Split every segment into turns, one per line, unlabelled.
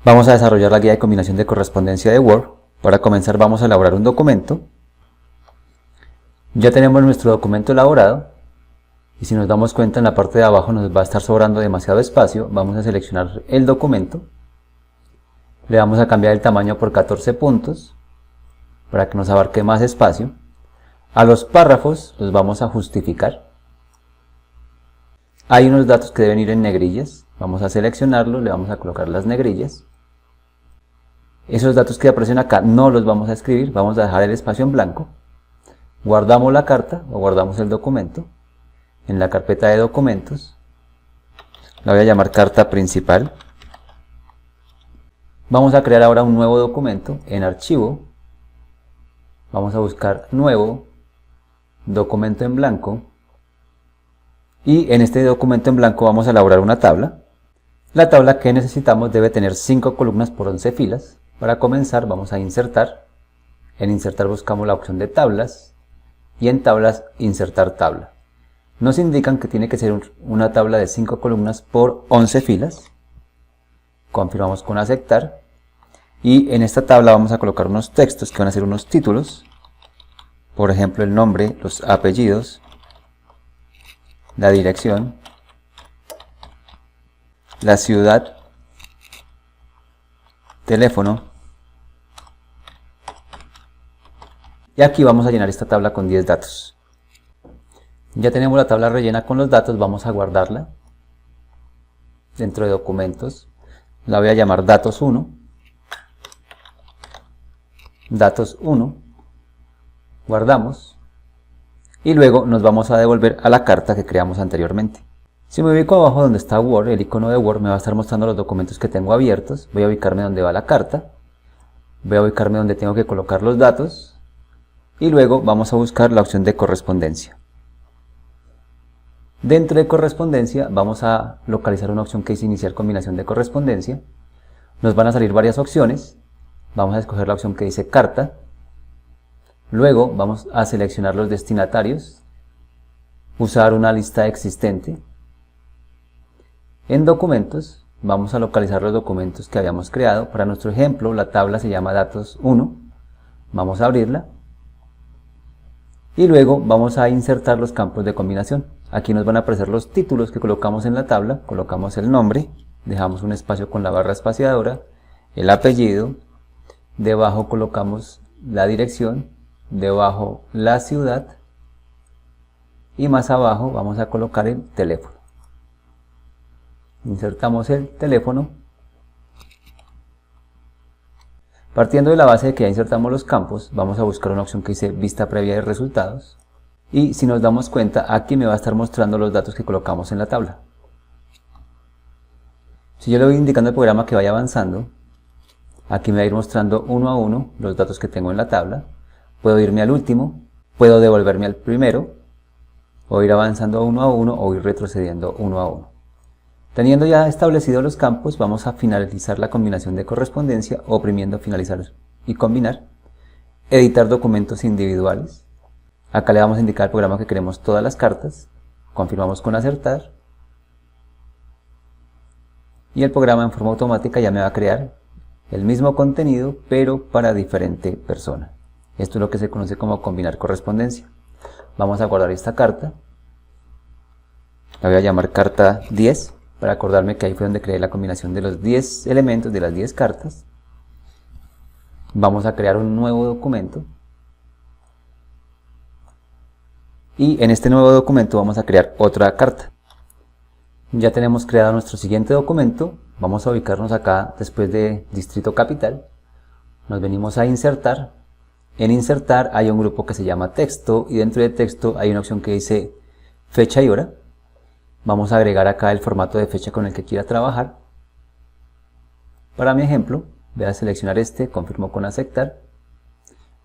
Vamos a desarrollar la guía de combinación de correspondencia de Word. Para comenzar vamos a elaborar un documento. Ya tenemos nuestro documento elaborado y si nos damos cuenta en la parte de abajo nos va a estar sobrando demasiado espacio. Vamos a seleccionar el documento. Le vamos a cambiar el tamaño por 14 puntos para que nos abarque más espacio. A los párrafos los vamos a justificar. Hay unos datos que deben ir en negrillas. Vamos a seleccionarlos, le vamos a colocar las negrillas. Esos datos que aparecen acá no los vamos a escribir, vamos a dejar el espacio en blanco. Guardamos la carta o guardamos el documento en la carpeta de documentos. La voy a llamar carta principal. Vamos a crear ahora un nuevo documento en archivo. Vamos a buscar nuevo, documento en blanco. Y en este documento en blanco vamos a elaborar una tabla. La tabla que necesitamos debe tener 5 columnas por 11 filas. Para comenzar vamos a insertar. En insertar buscamos la opción de tablas y en tablas insertar tabla. Nos indican que tiene que ser una tabla de 5 columnas por 11 filas. Confirmamos con aceptar y en esta tabla vamos a colocar unos textos que van a ser unos títulos. Por ejemplo, el nombre, los apellidos, la dirección, la ciudad, teléfono. Y aquí vamos a llenar esta tabla con 10 datos. Ya tenemos la tabla rellena con los datos, vamos a guardarla dentro de documentos. La voy a llamar datos 1. Datos 1. Guardamos. Y luego nos vamos a devolver a la carta que creamos anteriormente. Si me ubico abajo donde está Word, el icono de Word me va a estar mostrando los documentos que tengo abiertos. Voy a ubicarme donde va la carta. Voy a ubicarme donde tengo que colocar los datos. Y luego vamos a buscar la opción de correspondencia. Dentro de correspondencia vamos a localizar una opción que dice iniciar combinación de correspondencia. Nos van a salir varias opciones. Vamos a escoger la opción que dice carta. Luego vamos a seleccionar los destinatarios. Usar una lista existente. En documentos vamos a localizar los documentos que habíamos creado. Para nuestro ejemplo la tabla se llama datos 1. Vamos a abrirla. Y luego vamos a insertar los campos de combinación. Aquí nos van a aparecer los títulos que colocamos en la tabla. Colocamos el nombre, dejamos un espacio con la barra espaciadora, el apellido, debajo colocamos la dirección, debajo la ciudad y más abajo vamos a colocar el teléfono. Insertamos el teléfono. Partiendo de la base de que ya insertamos los campos, vamos a buscar una opción que dice vista previa de resultados. Y si nos damos cuenta, aquí me va a estar mostrando los datos que colocamos en la tabla. Si yo le voy indicando al programa que vaya avanzando, aquí me va a ir mostrando uno a uno los datos que tengo en la tabla. Puedo irme al último, puedo devolverme al primero, o ir avanzando uno a uno, o ir retrocediendo uno a uno. Teniendo ya establecidos los campos, vamos a finalizar la combinación de correspondencia oprimiendo finalizar y combinar. Editar documentos individuales. Acá le vamos a indicar al programa que queremos todas las cartas. Confirmamos con acertar. Y el programa en forma automática ya me va a crear el mismo contenido, pero para diferente persona. Esto es lo que se conoce como combinar correspondencia. Vamos a guardar esta carta. La voy a llamar carta 10. Para acordarme que ahí fue donde creé la combinación de los 10 elementos de las 10 cartas. Vamos a crear un nuevo documento. Y en este nuevo documento vamos a crear otra carta. Ya tenemos creado nuestro siguiente documento. Vamos a ubicarnos acá después de Distrito Capital. Nos venimos a insertar. En insertar hay un grupo que se llama texto y dentro de texto hay una opción que dice fecha y hora. Vamos a agregar acá el formato de fecha con el que quiera trabajar. Para mi ejemplo, voy a seleccionar este, confirmo con aceptar.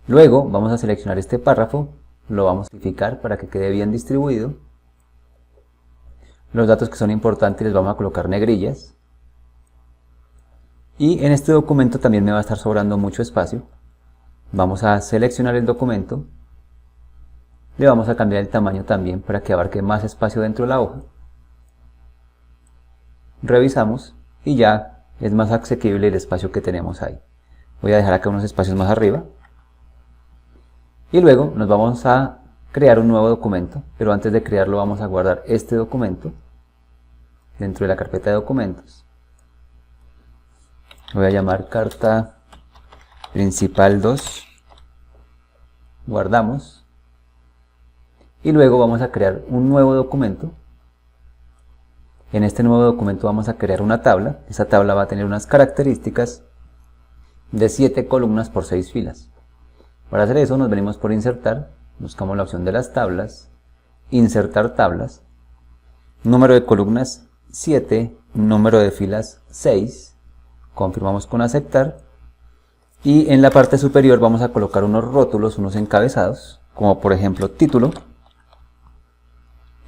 Luego vamos a seleccionar este párrafo, lo vamos a simplificar para que quede bien distribuido. Los datos que son importantes les vamos a colocar negrillas. Y en este documento también me va a estar sobrando mucho espacio. Vamos a seleccionar el documento. Le vamos a cambiar el tamaño también para que abarque más espacio dentro de la hoja. Revisamos y ya es más asequible el espacio que tenemos ahí. Voy a dejar acá unos espacios más arriba. Y luego nos vamos a crear un nuevo documento, pero antes de crearlo vamos a guardar este documento dentro de la carpeta de documentos. Voy a llamar carta principal 2, guardamos, y luego vamos a crear un nuevo documento. En este nuevo documento vamos a crear una tabla. Esa tabla va a tener unas características de 7 columnas por 6 filas. Para hacer eso nos venimos por insertar, buscamos la opción de las tablas, insertar tablas, número de columnas 7, número de filas 6, confirmamos con aceptar, y en la parte superior vamos a colocar unos rótulos, unos encabezados, como por ejemplo título,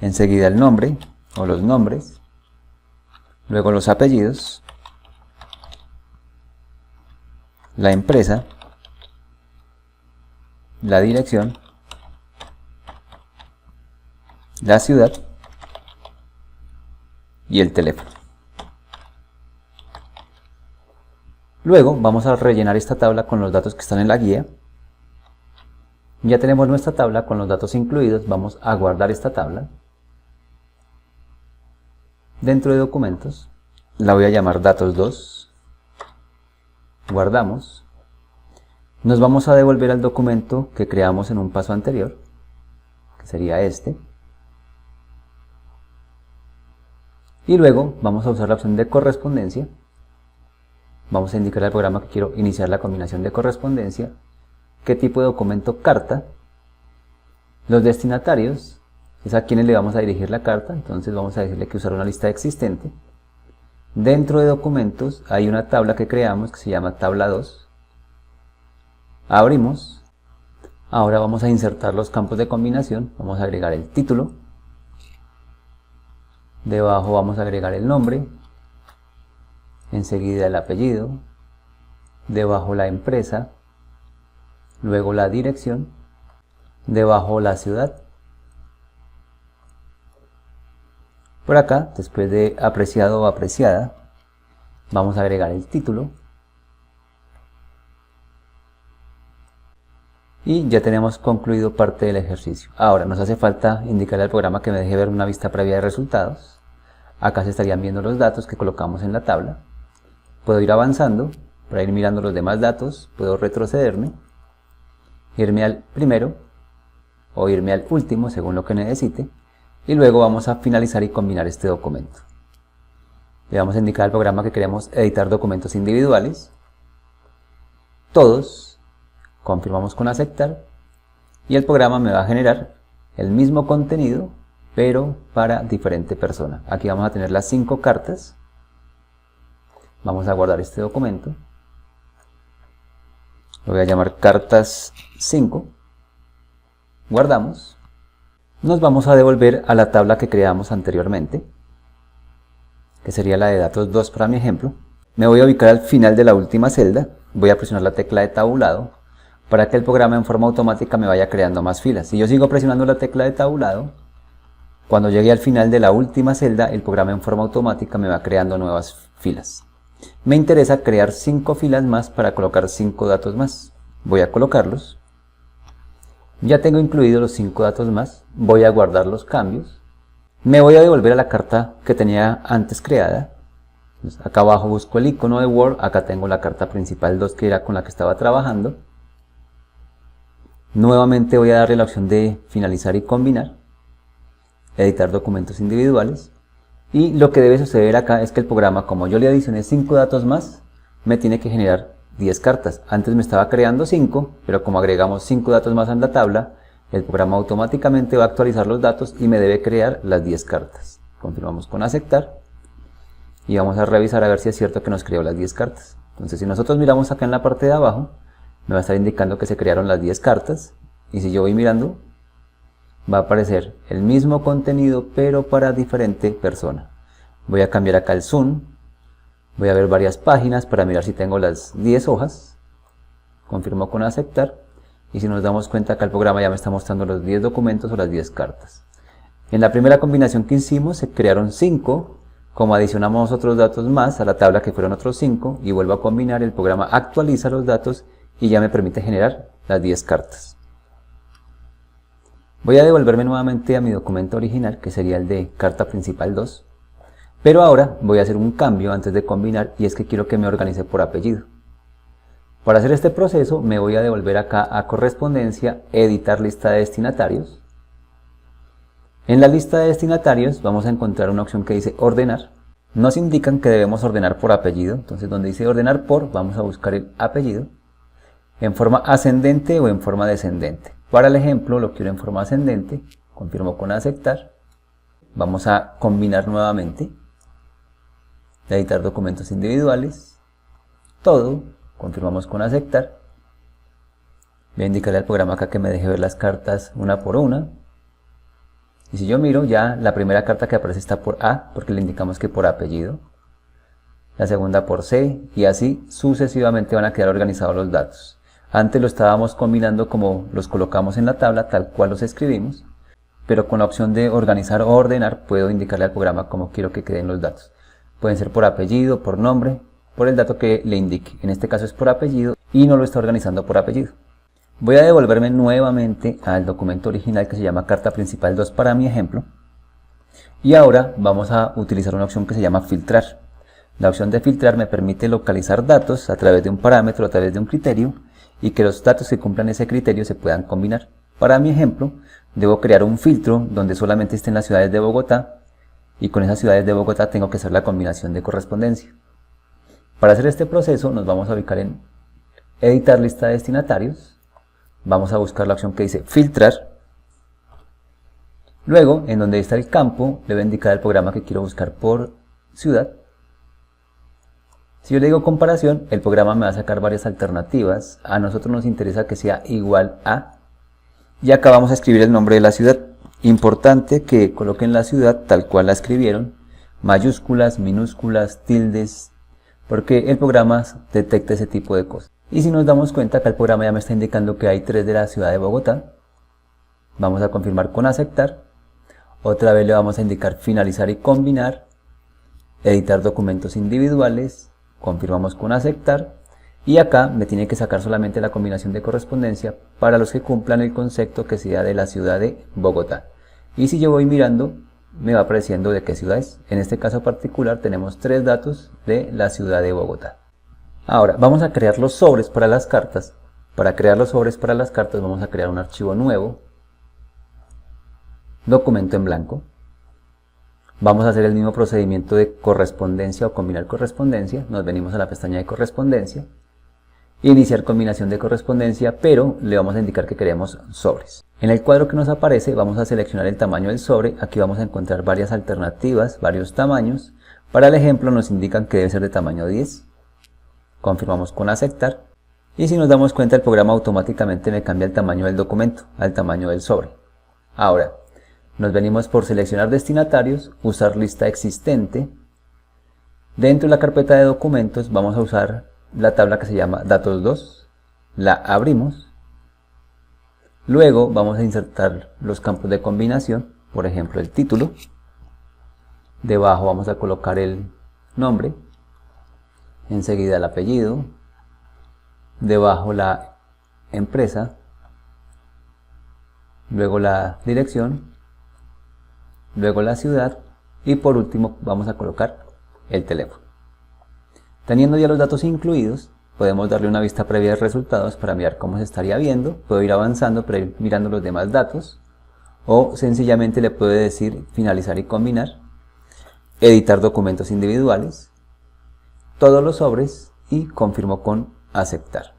enseguida el nombre o los nombres, luego los apellidos, la empresa, la dirección, la ciudad y el teléfono. Luego vamos a rellenar esta tabla con los datos que están en la guía. Ya tenemos nuestra tabla con los datos incluidos. Vamos a guardar esta tabla dentro de documentos. La voy a llamar datos 2. Guardamos. Nos vamos a devolver al documento que creamos en un paso anterior, que sería este. Y luego vamos a usar la opción de correspondencia. Vamos a indicar al programa que quiero iniciar la combinación de correspondencia. ¿Qué tipo de documento? Carta. Los destinatarios es a quienes le vamos a dirigir la carta, entonces vamos a decirle que usar una lista existente. Dentro de documentos hay una tabla que creamos que se llama tabla 2. Abrimos. Ahora vamos a insertar los campos de combinación. Vamos a agregar el título. Debajo vamos a agregar el nombre. Enseguida el apellido. Debajo la empresa. Luego la dirección. Debajo la ciudad. Por acá, después de apreciado o apreciada, vamos a agregar el título. Y ya tenemos concluido parte del ejercicio. Ahora nos hace falta indicarle al programa que me deje ver una vista previa de resultados. Acá se estarían viendo los datos que colocamos en la tabla. Puedo ir avanzando para ir mirando los demás datos. Puedo retrocederme, irme al primero o irme al último según lo que necesite. Y luego vamos a finalizar y combinar este documento. Le vamos a indicar al programa que queremos editar documentos individuales. Todos. Confirmamos con aceptar y el programa me va a generar el mismo contenido pero para diferente persona. Aquí vamos a tener las 5 cartas. Vamos a guardar este documento. Lo voy a llamar cartas 5. Guardamos. Nos vamos a devolver a la tabla que creamos anteriormente, que sería la de datos 2 para mi ejemplo. Me voy a ubicar al final de la última celda. Voy a presionar la tecla de tabulado para que el programa en forma automática me vaya creando más filas. Si yo sigo presionando la tecla de tabulado, cuando llegue al final de la última celda, el programa en forma automática me va creando nuevas filas. Me interesa crear 5 filas más para colocar 5 datos más. Voy a colocarlos. Ya tengo incluidos los 5 datos más. Voy a guardar los cambios. Me voy a devolver a la carta que tenía antes creada. Entonces, acá abajo busco el icono de Word. Acá tengo la carta principal 2 que era con la que estaba trabajando. Nuevamente voy a darle la opción de finalizar y combinar, editar documentos individuales, y lo que debe suceder acá es que el programa, como yo le adicioné 5 datos más, me tiene que generar 10 cartas. Antes me estaba creando 5, pero como agregamos 5 datos más en la tabla, el programa automáticamente va a actualizar los datos y me debe crear las 10 cartas. Confirmamos con aceptar y vamos a revisar a ver si es cierto que nos creó las 10 cartas. Entonces si nosotros miramos acá en la parte de abajo, me va a estar indicando que se crearon las 10 cartas, y si yo voy mirando va a aparecer el mismo contenido pero para diferente persona. Voy a cambiar acá el zoom, voy a ver varias páginas para mirar si tengo las 10 hojas, confirmo con aceptar, y si nos damos cuenta acá el programa ya me está mostrando los 10 documentos o las 10 cartas. En la primera combinación que hicimos se crearon 5 Como adicionamos otros datos más a la tabla que fueron otros 5 y vuelvo a combinar, el programa actualiza los datos y ya me permite generar las 10 cartas. Voy a devolverme nuevamente a mi documento original, que sería el de carta principal 2, pero ahora voy a hacer un cambio antes de combinar, y es que quiero que me organice por apellido. Para hacer este proceso me voy a devolver acá a correspondencia, editar lista de destinatarios. En la lista de destinatarios vamos a encontrar una opción que dice ordenar. Nos indican que debemos ordenar por apellido, entonces donde dice ordenar por, vamos a buscar el apellido en forma ascendente o en forma descendente. Para el ejemplo lo quiero en forma ascendente, confirmo con aceptar. Vamos a combinar nuevamente, editar documentos individuales, todo, confirmamos con aceptar. Voy a indicarle al programa acá que me deje ver las cartas una por una. Y si yo miro, ya la primera carta que aparece está por A, porque le indicamos que por apellido. La segunda por C, y así sucesivamente van a quedar organizados los datos. Antes lo estábamos combinando como los colocamos en la tabla, tal cual los escribimos, pero con la opción de organizar o ordenar puedo indicarle al programa cómo quiero que queden los datos. Pueden ser por apellido, por nombre, por el dato que le indique. En este caso es por apellido y no lo está organizando por apellido. Voy a devolverme nuevamente al documento original que se llama carta principal 2 para mi ejemplo. Y ahora vamos a utilizar una opción que se llama filtrar. La opción de filtrar me permite localizar datos a través de un parámetro, a través de un criterio, y que los datos que cumplan ese criterio se puedan combinar. Para mi ejemplo, debo crear un filtro donde solamente estén las ciudades de Bogotá, y con esas ciudades de Bogotá tengo que hacer la combinación de correspondencia. Para hacer este proceso nos vamos a ubicar en editar lista de destinatarios, vamos a buscar la opción que dice filtrar, luego en donde está el campo le voy a indicar al programa que quiero buscar por ciudad. Si yo le digo comparación, el programa me va a sacar varias alternativas. A nosotros nos interesa que sea igual a, y acá vamos a escribir el nombre de la ciudad. Importante que coloquen la ciudad tal cual la escribieron, mayúsculas, minúsculas, tildes, porque el programa detecta ese tipo de cosas. Y si nos damos cuenta que el programa ya me está indicando que hay 3 de la ciudad de Bogotá, vamos a confirmar con aceptar. Otra vez le vamos a indicar finalizar y combinar, editar documentos individuales, confirmamos con aceptar, y acá me tiene que sacar solamente la combinación de correspondencia para los que cumplan el concepto que sea de la ciudad de Bogotá. Y si yo voy mirando, me va apareciendo de qué ciudad es. En este caso particular tenemos 3 datos de la ciudad de Bogotá. Ahora vamos a crear los sobres para las cartas. Para crear los sobres para las cartas vamos a crear un archivo nuevo, documento en blanco. Vamos a hacer el mismo procedimiento de correspondencia o combinar correspondencia. Nos venimos a la pestaña de correspondencia, iniciar combinación de correspondencia, pero le vamos a indicar que queremos sobres. En el cuadro que nos aparece vamos a seleccionar el tamaño del sobre. Aquí vamos a encontrar varias alternativas, varios tamaños. Para el ejemplo nos indican que debe ser de tamaño 10. Confirmamos con aceptar. Y si nos damos cuenta, el programa automáticamente me cambia el tamaño del documento al tamaño del sobre. Ahora nos venimos por seleccionar destinatarios, usar lista existente. Dentro de la carpeta de documentos vamos a usar la tabla que se llama datos 2, la abrimos. Luego vamos a insertar los campos de combinación, por ejemplo el título. Debajo vamos a colocar el nombre, enseguida el apellido, debajo la empresa, luego la dirección, luego la ciudad y por último vamos a colocar el teléfono. Teniendo ya los datos incluidos, podemos darle una vista previa de resultados para mirar cómo se estaría viendo. Puedo ir avanzando para ir mirando los demás datos, o sencillamente le puedo decir finalizar y combinar, editar documentos individuales, todos los sobres y confirmo con aceptar.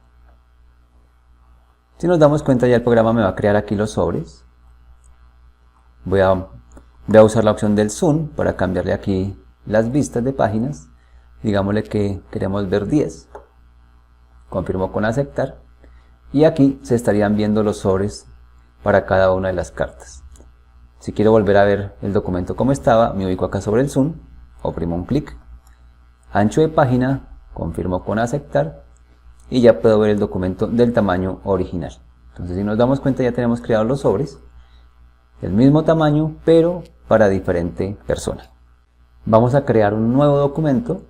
Si nos damos cuenta, ya el programa me va a crear aquí los sobres. Voy a usar la opción del zoom para cambiarle aquí las vistas de páginas. Digámosle que queremos ver 10. Confirmo con aceptar. Y aquí se estarían viendo los sobres para cada una de las cartas. Si quiero volver a ver el documento como estaba, me ubico acá sobre el zoom, oprimo un clic. Ancho de página, confirmo con aceptar. Y ya puedo ver el documento del tamaño original. Entonces, si nos damos cuenta, ya tenemos creados los sobres del mismo tamaño, pero para diferente persona. Vamos a crear un nuevo documento.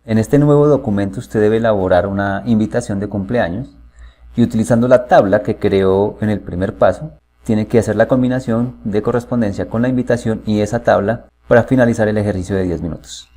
En este nuevo documento usted debe elaborar una invitación de cumpleaños y utilizando la tabla que creó en el primer paso, tiene que hacer la combinación de correspondencia con la invitación y esa tabla para finalizar el ejercicio de 10 minutos.